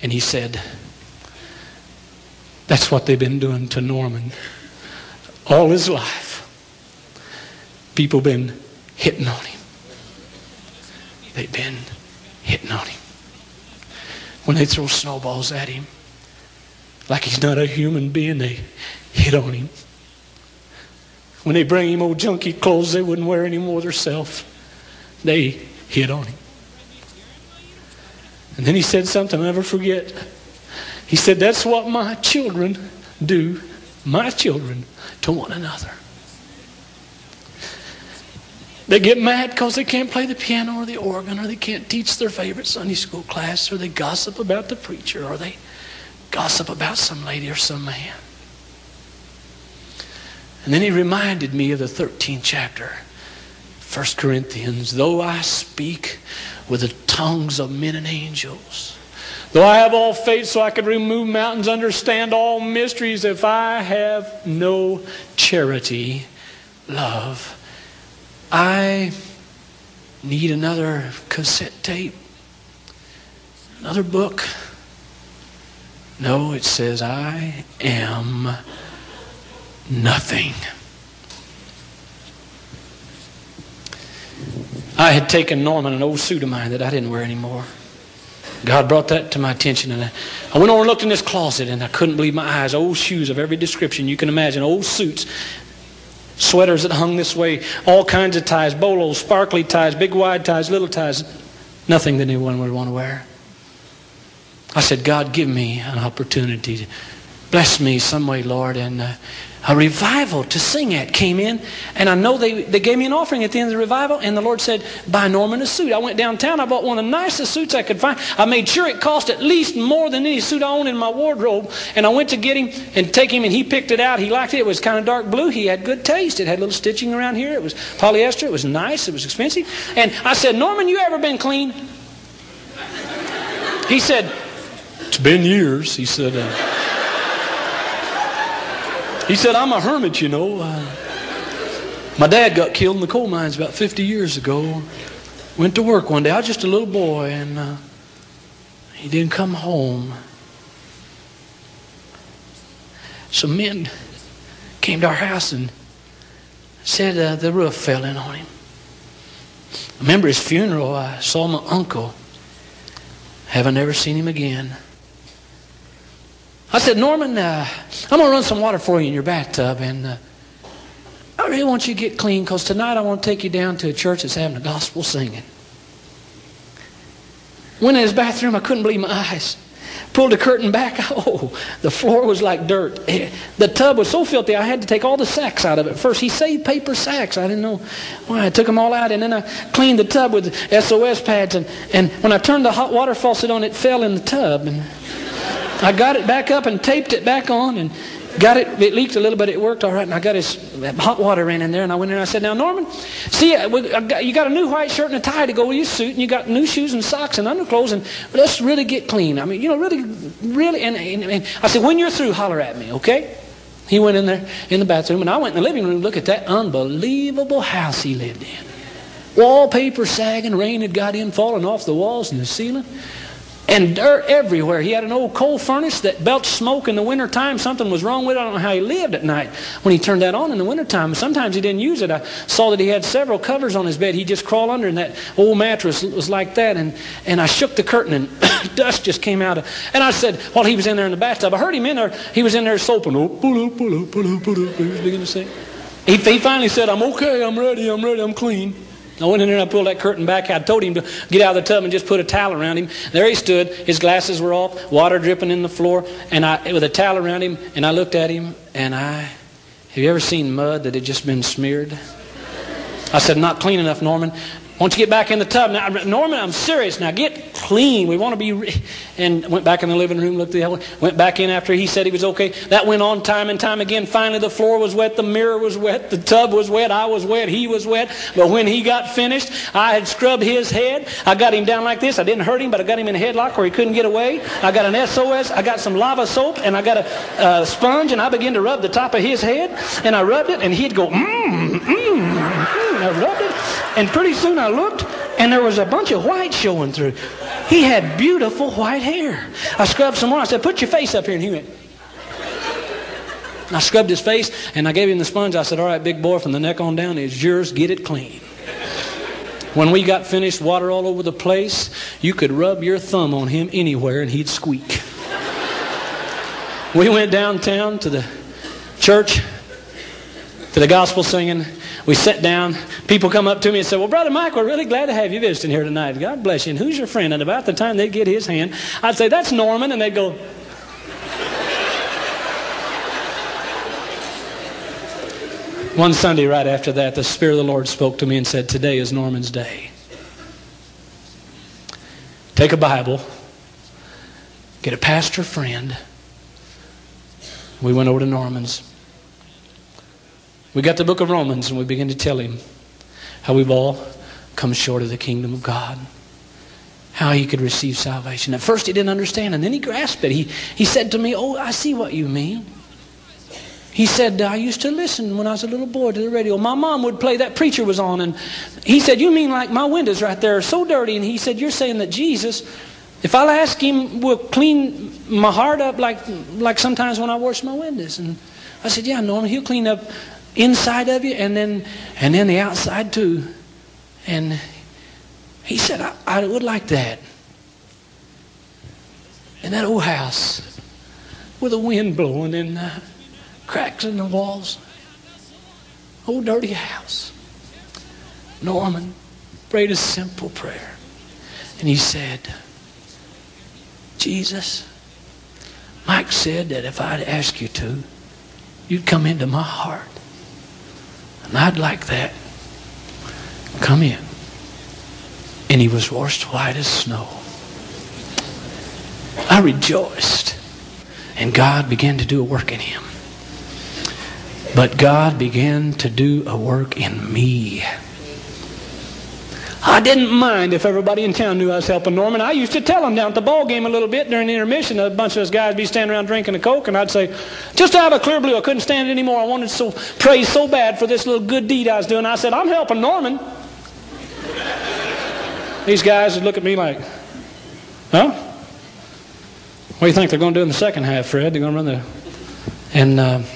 And he said, that's what they've been doing to Norman all his life. People been hitting on him. They've been hitting on him. When they throw snowballs at him, like he's not a human being, they hit on him. When they bring him old junky clothes they wouldn't wear anymore themselves, they hit on him. And then he said something I'll never forget. He said, that's what my children do, my children, to one another. They get mad because they can't play the piano or the organ, or they can't teach their favorite Sunday school class, or they gossip about the preacher, or they gossip about some lady or some man. And then he reminded me of the 13th chapter, 1 Corinthians. Though I speak with the tongues of men and angels, though I have all faith so I could remove mountains, understand all mysteries, if I have no charity, love, I need another cassette tape, another book. No, it says, I am nothing. I had taken Norman an old suit of mine that I didn't wear anymore. God brought that to my attention, and I went over and looked in this closet, and I couldn't believe my eyes. Old shoes of every description you can imagine, old suits, sweaters that hung this way, all kinds of ties, bolos, sparkly ties, big wide ties, little ties, nothing that anyone would want to wear. I said, God, give me an opportunity to bless me some way, Lord. And a revival to sing at came in. And I know they gave me an offering at the end of the revival. And the Lord said, buy Norman a suit. I went downtown. I bought one of the nicest suits I could find. I made sure it cost at least more than any suit I owned in my wardrobe. And I went to get him and take him, and he picked it out. He liked it. It was kind of dark blue. He had good taste. It had a little stitching around here. It was polyester. It was nice. It was expensive. And I said, Norman, you ever been clean? He said, it's been years. He said, I'm a hermit, you know. My dad got killed in the coal mines about 50 years ago. Went to work one day. I was just a little boy, and he didn't come home. Some men came to our house and said the roof fell in on him. I remember his funeral. I saw my uncle. Haven't ever seen him again. I said, Norman, I'm going to run some water for you in your bathtub, and I really want you to get clean, because tonight I want to take you down to a church that's having a gospel singing. Went in his bathroom. I couldn't believe my eyes. Pulled the curtain back. Oh, the floor was like dirt. The tub was so filthy I had to take all the sacks out of it first. He saved paper sacks. I didn't know why. I took them all out, and then I cleaned the tub with SOS pads, and when I turned the hot water faucet on, it fell in the tub, and I got it back up and taped it back on, and got it. It leaked a little, but it worked all right. And I got his hot water ran in there, and I went in and I said, now, Norman, see, you got a new white shirt and a tie to go with your suit, and you got new shoes and socks and underclothes, and let's really get clean. I mean, you know, really. And I said, when you're through, holler at me, okay? He went in there in the bathroom, and I went in the living room to look at that unbelievable house he lived in. Wallpaper sagging, rain had got in, falling off the walls and the ceiling. And dirt everywhere. He had an old coal furnace that belched smoke in the wintertime. Something was wrong with it. I don't know how he lived at night when he turned that on in the wintertime. Sometimes he didn't use it. I saw that he had several covers on his bed. He'd just crawl under, and that old mattress was like that. And I shook the curtain, and dust just came out. And I said, while he was in there in the bathtub, I heard him in there. He was in there soaping. He was beginning to sing. He finally said, I'm okay, I'm ready, I'm clean. I went in there and I pulled that curtain back. I told him to get out of the tub and just put a towel around him. There he stood. His glasses were off, water dripping in the floor, and with a towel around him. And I looked at him, and have you ever seen mud that had just been smeared? I said, not clean enough, Norman. Why don't you get back in the tub? Now, Norman, I'm serious. Now get clean. We want to be... And went back in the living room, looked the hell, went back in after he said he was okay. That went on time and time again. Finally, the floor was wet, the mirror was wet, the tub was wet, I was wet, he was wet. But when he got finished, I had scrubbed his head. I got him down like this. I didn't hurt him, but I got him in a headlock where he couldn't get away. I got an SOS. I got some lava soap, and I got a sponge, and I began to rub the top of his head. And I rubbed it, and he'd go, I rubbed it, and pretty soon I looked, and there was a bunch of white showing through. He had beautiful white hair. I scrubbed some more. I said, put your face up here. And he went. And I scrubbed his face, and I gave him the sponge. I said, all right, big boy, from the neck on down, it's yours. Get it clean. When we got finished, water all over the place, you could rub your thumb on him anywhere, and he'd squeak. We went downtown to the church, to the gospel singing. We sat down. People come up to me and say, well, Brother Mike, we're really glad to have you visiting here tonight. God bless you. And who's your friend? And about the time they'd get his hand, I'd say, that's Norman. And they'd go. One Sunday right after that, the Spirit of the Lord spoke to me and said, today is Norman's day. Take a Bible. Get a pastor friend. We went over to Norman's. We got the book of Romans and we began to tell him how we've all come short of the kingdom of God. How he could receive salvation. At first he didn't understand, and then he grasped it. He said to me, oh, I see what you mean. He said, I used to listen when I was a little boy to the radio. My mom would play, that preacher was on, and he said, you mean like my windows right there are so dirty? And he said, you're saying that Jesus, if I'll ask him, will clean my heart up like sometimes when I wash my windows. And I said, yeah, Norman, he'll clean up inside of you and then the outside too. And he said, I would like that. In that old house with the wind blowing and cracks in the walls. Old dirty house. Norman prayed a simple prayer. And he said, Jesus, Mike said that if I'd ask you to, you'd come into my heart. And I'd like that. Come in. And he was washed white as snow. I rejoiced. And God began to do a work in him. But God began to do a work in me. I didn't mind if everybody in town knew I was helping Norman. I used to tell them down at the ball game a little bit during the intermission. A bunch of us guys would be standing around drinking a Coke, and I'd say, just out of clear blue, I couldn't stand it anymore. I wanted to praise so bad for this little good deed I was doing. I said, I'm helping Norman. These guys would look at me like, huh? What do you think they're going to do in the second half, Fred? They're going to run the... And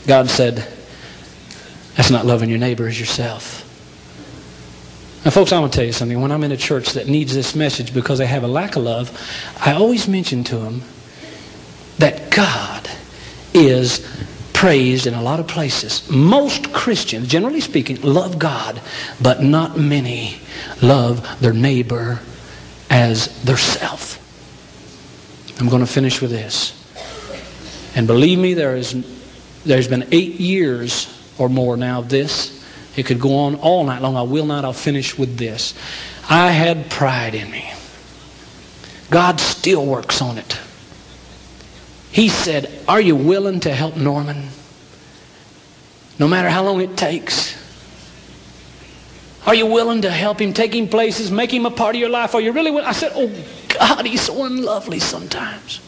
God said, that's not loving your neighbor as yourself. Now, folks, I want to tell you something. When I'm in a church that needs this message because they have a lack of love, I always mention to them that God is praised in a lot of places. Most Christians, generally speaking, love God, but not many love their neighbor as their self. I'm going to finish with this. And believe me, there's been 8 years or more now of this. It could go on all night long. I will not. I'll finish with this. I had pride in me. God still works on it. He said, are you willing to help Norman? No matter how long it takes. Are you willing to help him, take him places, make him a part of your life? Are you really willing? I said, oh God, he's so unlovely sometimes.